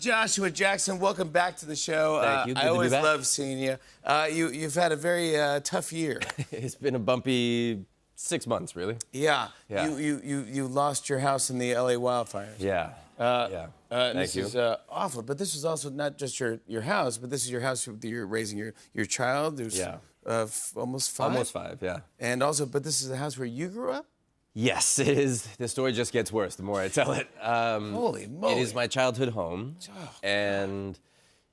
Joshua Jackson, welcome back to the show. Thank you. Good I to be always back. love seeing you. You've had a very tough year. It's been a bumpy 6 months, really. Yeah. Yeah. You lost your house in the LA wildfires. Yeah. Yeah. Thank This you. is awful, but this is also not just your house, but this is your house that you're raising your child. Who's Yeah. almost 5. Almost 5, yeah. And also, but this is the house where you grew up? Yes, it is. The story just gets worse the more I tell it. Holy moly. It is my childhood home, and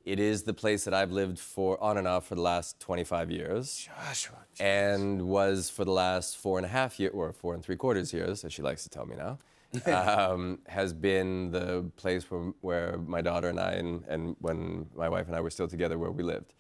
it is the place that I've lived for on and off for the last 25 years. Joshua. And was for the last 4.5 years, or 4 3/4 years, as she likes to tell me now, has been the place where my daughter and I, and when my wife and I were still together, where we lived.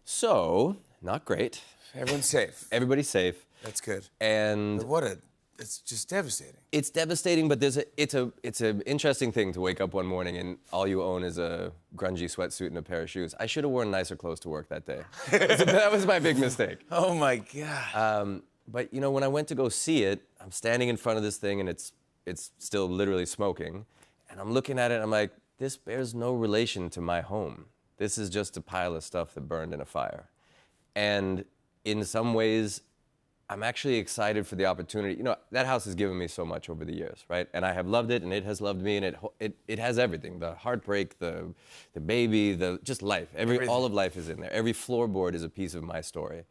So, not great. Everyone's safe. Everybody's safe. That's good. And But it's just devastating. it's devastating, but it's an interesting thing to wake up one morning and all you own is a grungy sweatsuit and a pair of shoes. I should have worn nicer clothes to work that day. That was my big mistake. Oh my God. But you know, when I went to go see it, I'm standing in front of this thing and it's still literally smoking, and I'm looking at it and I'm like, this bears no relation to my home. This is just a pile of stuff that burned in a fire. And in some ways, I'm actually excited for the opportunity. You know, that house has given me so much over the years, right? And I have loved it, and it has loved me, and it has everything: the heartbreak, the baby, just life. All of life is in there. Every floorboard is a piece of my story,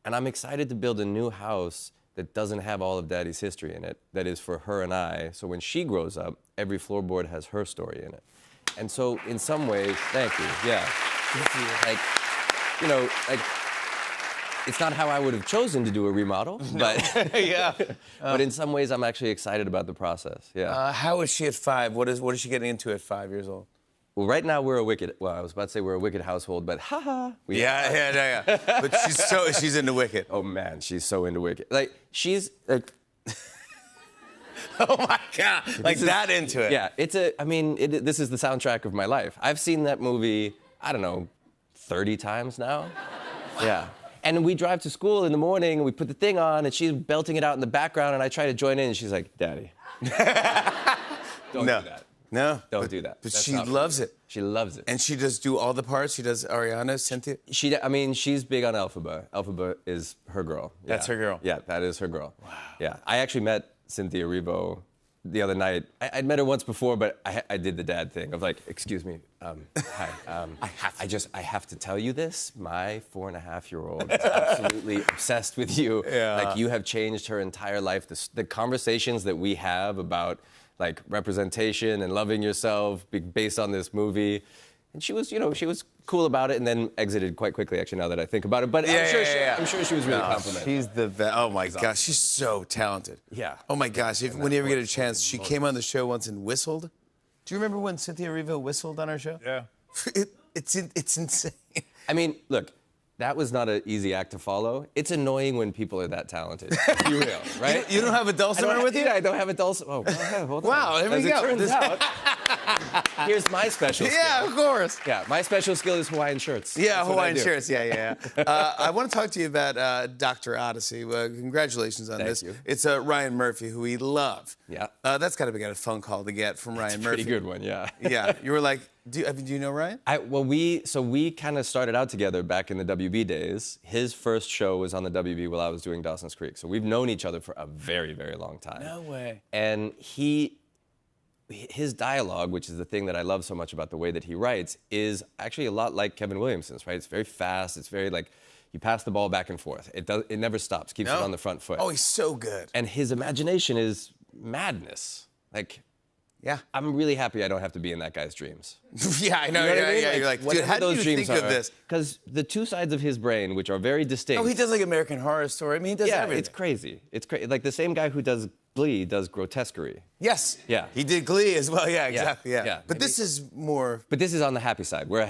and I'm excited to build a new house that doesn't have all of Daddy's history in it. That is for her and I. So when she grows up, every floorboard has her story in it. And so, in some ways, thank you. Yeah, like, you know, like. It's not how I would have chosen to do a remodel, but Yeah. but in some ways, I'm actually excited about the process. Yeah. How is she at 5? What is she getting into at 5 years old? Well, right now we're a wicked. Well, I was about to say we're a wicked household, but haha. Yeah. But she's into Wicked. Oh man, she's so into Wicked. Like she's like. Oh my God! Like that into it. Yeah. This is the soundtrack of my life. I've seen that movie, I don't know, 30 times now. Yeah. And we drive to school in the morning, and we put the thing on, and she's belting it out in the background, and I try to join in, and she's like, Daddy. Don't do that. No. Don't do that. But That's she not loves me. it. She loves it. And she does do all the parts. She does Ariana, Cynthia. She's big on Elphaba. Elphaba is her girl. Yeah. That's her girl. Yeah, that is her gira. Wow. Yeah. I actually met Cynthia Erivo the other night. I'd met her once before, but I did the dad thing of like, excuse me, hi. I have to tell you this. My 4.5-year-old is absolutely obsessed with you. Yeah. Like you have changed her entire life. The conversations that we have about like representation and loving yourself based on this movie. And she was cool about it, and then exited quite quickly. Actually, now that I think about it, but I'm sure she was really complimented. She's the best. Oh my gosh, she's so talented. Yeah. Oh my gosh, when you ever get a chance, she came on the show once and whistled. Do you remember when Cynthia Erivo whistled on our show? Yeah. It's insane. I mean, look, that was not an easy act to follow. It's annoying when people are that talented. Be real, right? You don't have a dulcimer with you? Yeah, I don't have a dulcimer. Oh, go ahead, hold on. Wow, here we As go. it turns out, here's my special skill. Yeah, of course. Yeah, my special skill is Hawaiian shirts. Yeah, That's what I Hawaiian do. shirts. Yeah. I want to talk to you about Dr. Odyssey. Congratulations on Thank this. you. It's Ryan Murphy, who we love. Yeah. That's got to be a phone call to get from Ryan Murphy. Pretty good one, yeah. Yeah. You were like, do you know Ryan? We kind of started out together back in the WB days. His first show was on the WB while I was doing Dawson's Creek. So we've known each other for a very, very long time. No way. And his dialogue, which is the thing that I love so much about the way that he writes, is actually a lot like Kevin Williamson's, right? It's very fast. It's very like, you pass the ball back and forth. It never stops, keeps it on the front foot. Oh, he's so good. And his imagination is madness. Like, Yeah. I'm really happy I don't have to be in that guy's dreams. Yeah, I know. You know what I mean? Yeah. You're like, dude, whatever how do those you dreams think of this? Because the two sides of his brain, which are very distinct. Oh, he does like American Horror Story. I mean, he does everything. It's crazy. It's crazy. Like the same guy who does Glee does grotesquerie. Yes. Yeah. He did Glee as well. Yeah, exactly. Yeah. Yeah. But this is more. But this is on the happy side. We're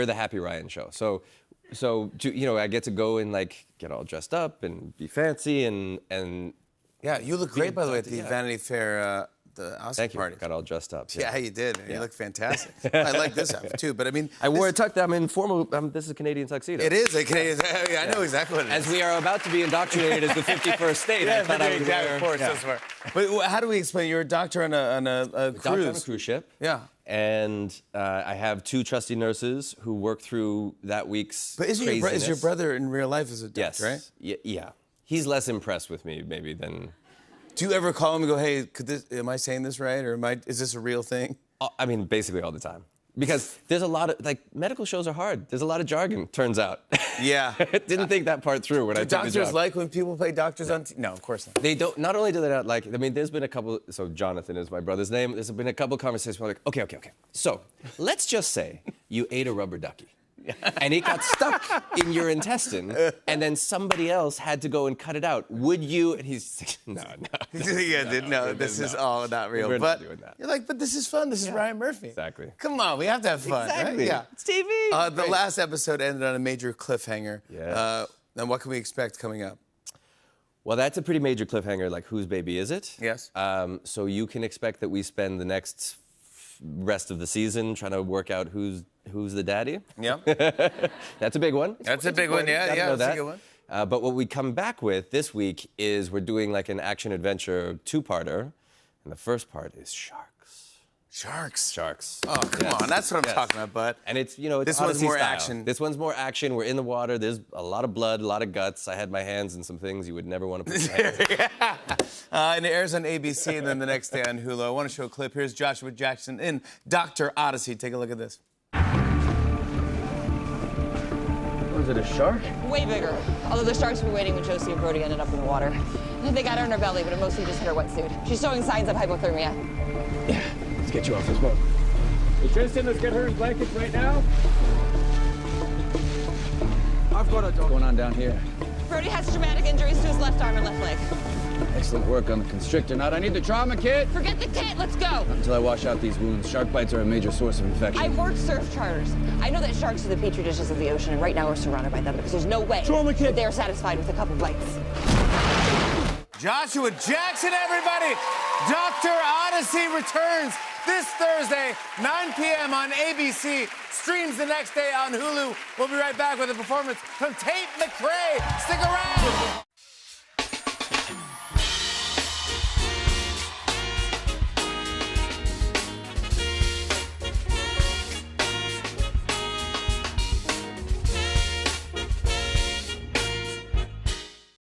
the Happy Ryan show. So I get to go and like get all dressed up and be fancy and Yeah, you look great, by the way, at the yeah. Vanity Fair the Oscar Thank you. party. Got all dressed up. Yeah, you did. And you look fantastic. I like this outfit too. But I mean, I wore a tuxedo. I'm in formal. This is a Canadian tuxedo. It is a Canadian. I know exactly what it is. As we are about to be indoctrinated as the 51st state, I thought I would wear. Of course, that's smart. But how do we explain? You're a doctor on a cruise. Doctor on a cruise ship. Yeah. And I have 2 trusty nurses who work through that week's But is your brother in real life is a doctor, yes. right? Yeah. He's less impressed with me maybe than. Do you ever call him and go, hey, am I saying this right? Or is this a real thing? I mean, basically all the time. Because there's a lot of, medical shows are hard. There's a lot of jargon, turns out. Yeah. Didn't think that part through when I took the job. Doctors like when people play doctors on TV? No, of course not. They don't, not only do they not like it, I mean, there's been a couple, so Jonathan is my brother's name. There's been a couple conversations where I'm like, okay. So, let's just say you ate a rubber ducky. And it got stuck in your intestine, and then somebody else had to go and cut it out. Would you? And he's no. This is all not real. We're not doing that. You're like, but this is fun. This is Ryan Murphy. Exactly. Come on, we have to have fun. Exactly. Right? Yeah. It's TV. The last episode ended on a major cliffhanger. Yeah. And what can we expect coming up? Well, that's a pretty major cliffhanger. Like, whose baby is it? Yes. So you can expect that we spend the next rest of the season trying to work out who's the daddy. Yeah. That's a big one. That's a big one. Yeah, that's a good one. But what we come back with this week is we're doing like an action-adventure 2-parter. And the first part is sharks. Sharks. Oh, come on. That's what I'm talking about, bud. And it's, it's this one's Odyssey more style. action. This one's more action. We're in the water. There's a lot of blood, a lot of guts. I had my hands in some things you would never want to put your hands in. And it airs on ABC and then the next day on Hulu. I want to show a clip. Here's Joshua Jackson in Dr. Odyssey. Take a look at this. Was it a shark? Way bigger. Although the sharks were waiting when Josie and Brody ended up in the water. They got her in her belly, but it mostly just hit her wetsuit. She's showing signs of hypothermia. Yeah, let's get you off this boat. Hey, Tristan, let's get her in blankets right now. I've got a dog going on down here. Brody has traumatic injuries to his left arm and left leg. Excellent work on the constrictor knot. I need the trauma kit. Forget the kit, let's go. Not until I wash out these wounds. Shark bites are a major source of infection. I work surf charters. I know that sharks are the petri dishes of the ocean, and right now we're surrounded by them because there's no way that they're satisfied with a couple bites. Joshua Jackson, everybody! Dr. Odyssey returns this Thursday, 9 p.m. on ABC. Streams the next day on Hulu. We'll be right back with a performance from Tate McRae. Stick around!